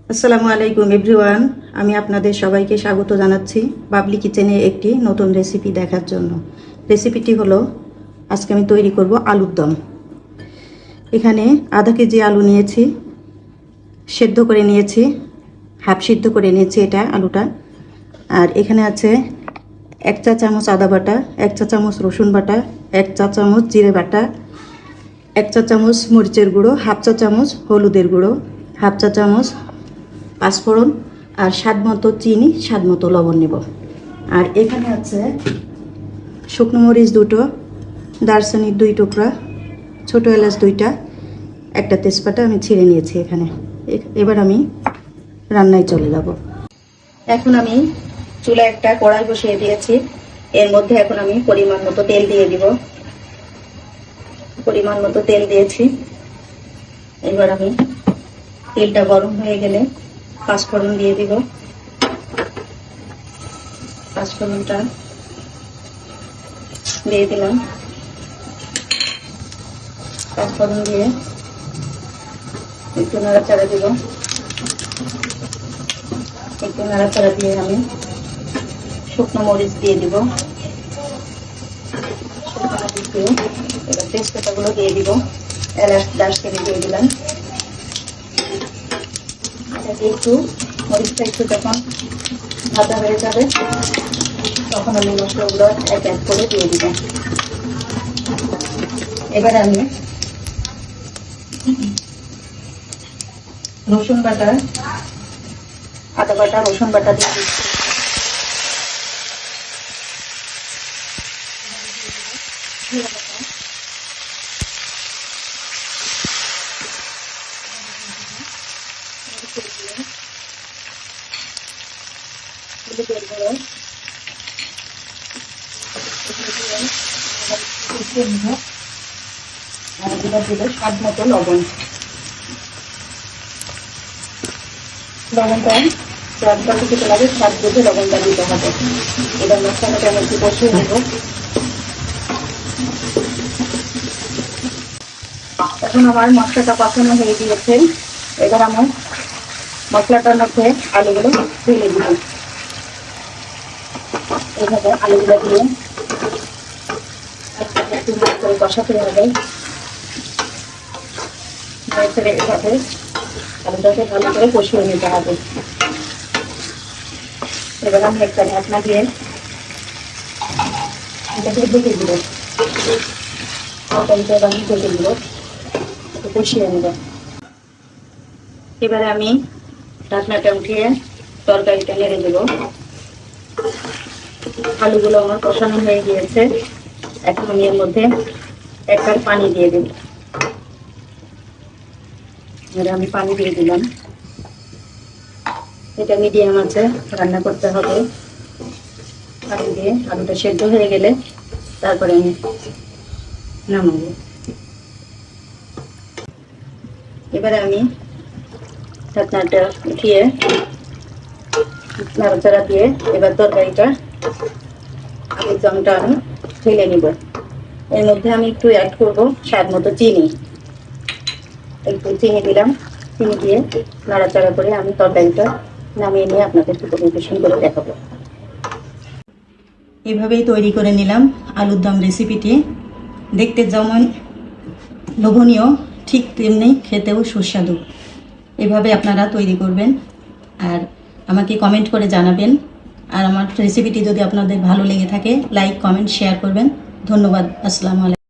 আসসালামু আলাইকুম এভরিওয়ান। আমি আপনাদের সবাইকে স্বাগত জানাচ্ছি বাবলি কিচেনে একটি নতুন রেসিপি দেখার জন্য। রেসিপিটি হলো আজকে আমি তৈরি করব আলুর দম। এখানে আধা কেজি আলু নিয়েছি, সেদ্ধ করে নিয়েছি, হাফ সিদ্ধ করে নিয়েছি এটা আলুটা। আর এখানে আছে 1 চা চামচ আদা বাটা, 1 চা চামচ রসুন বাটা, 1 চা চামচ জিরে বাটা, 1 চা চামচ মরিচের গুঁড়ো, হাফ চা চামচ হলুদের গুঁড়ো, হাফ চা চামচ পাঁচফোড়ন, আর স্বাদ মতো চিনি, স্বাদ মতো লবণ নেব। আর এখানে আছে শুকনো মরিচ 2টো, দারচিনি 2 টুকরা, ছোটো এলাচ 2টা, একটা তেজপাতা আমি ছিঁড়ে নিয়েছি এখানে। এবার আমি রান্নায় চলে যাব। এখন আমি চুলায় একটা কড়াই বসিয়ে দিয়েছি। এর মধ্যে এখন আমি পরিমাণ মতো তেল দিয়ে দিব। পরিমাণ মতো তেল দিয়েছি। এবার আমি তেলটা গরম হয়ে গেলে পাঁচফোড়ন দিয়ে দিব। পাঁচফোড়নটা দিয়ে দিলাম। পাঁচফোড়ন দিয়ে একটু নাড়াচাড়া দিব। একটু নাড়াচাড়া দিয়ে আমি শুকনো মরিচ দিয়ে দিব। শুকনো মরিচ দিয়ে এবার তেজপাতাগুলো দিয়ে দিব। এলাচ দারচিনি দিয়ে দিলাম। একটু মরিচটা একটু যখন ভাজা হয়ে যাবে তখন আমি মশলাগুলো এক এক করে দিয়ে দিব। এবার আমি রসুন বাটা, আদা বাটা, রসুন বাটা দিয়ে দিচ্ছি। স্বাদ মতো লবণ। লবণটা স্বাদটা কিছুটা লাগে, স্বাদ বুঝে লবণটা দিতে হবে। এবার মশলাটাকে আমি একটু কষিয়ে নেব। এখন আমার মশলাটা কষানো হয়ে গিয়েছে। এবার আমার মশলাটার মধ্যে আলুগুলো ঢেলে দিব। এইভাবে আলুগুলো দিয়ে একটু করে কষাতে হবে। এভাবে আলুটাকে ভালো করে কষিয়ে নিতে হবে। এবার আমি একটা ঢাকনা দিয়ে এটাকে ঢেকে দিব। ঢেকে দিব, কষিয়ে নেব। এবারে আমি ঢাকনাটা উঠিয়ে তরকারিটা নেড়ে দেব। আলুগুলো আমার কষানো হয়ে গিয়েছে। এখন আমি এর মধ্যে 1 কাপ পানি দিয়ে দেব। এবার আমি পানি দিয়ে দিলাম। এটা মিডিয়াম আছে রান্না করতে হবে। পানি দিয়ে আলুটা সেদ্ধ হয়ে গেলে তারপরে আমি নামাবো। এবারে আমি ঢাকনাটা উঠিয়ে নাড়াচাড়া দিয়ে এবার তরকারিটা আলুর দমটা আমি ঢেলে নিব। এর মধ্যে আমি একটু অ্যাড করব স্বাদ মতো চিনি। একটু চিনি দিলাম। চিনি দিয়ে নাড়াচাড়া করে আমি তরকারিটা নামিয়ে নিয়ে আপনাদেরকে পরিবেশন করে দেখাবো। এভাবেই তৈরি করে নিলাম আলুর দম রেসিপিটি। দেখতে যেমন লোভনীয়, ঠিক তেমনি খেতেও সুস্বাদু। এভাবে আপনারা তৈরি করবেন আর আমাকে কমেন্ট করে জানাবেন। আর আমার রেসিপিটি যদি আপনাদের ভালো লেগে থাকে লাইক, কমেন্ট, শেয়ার করবেন। ধন্যবাদ। আসসালামু আলাইকুম।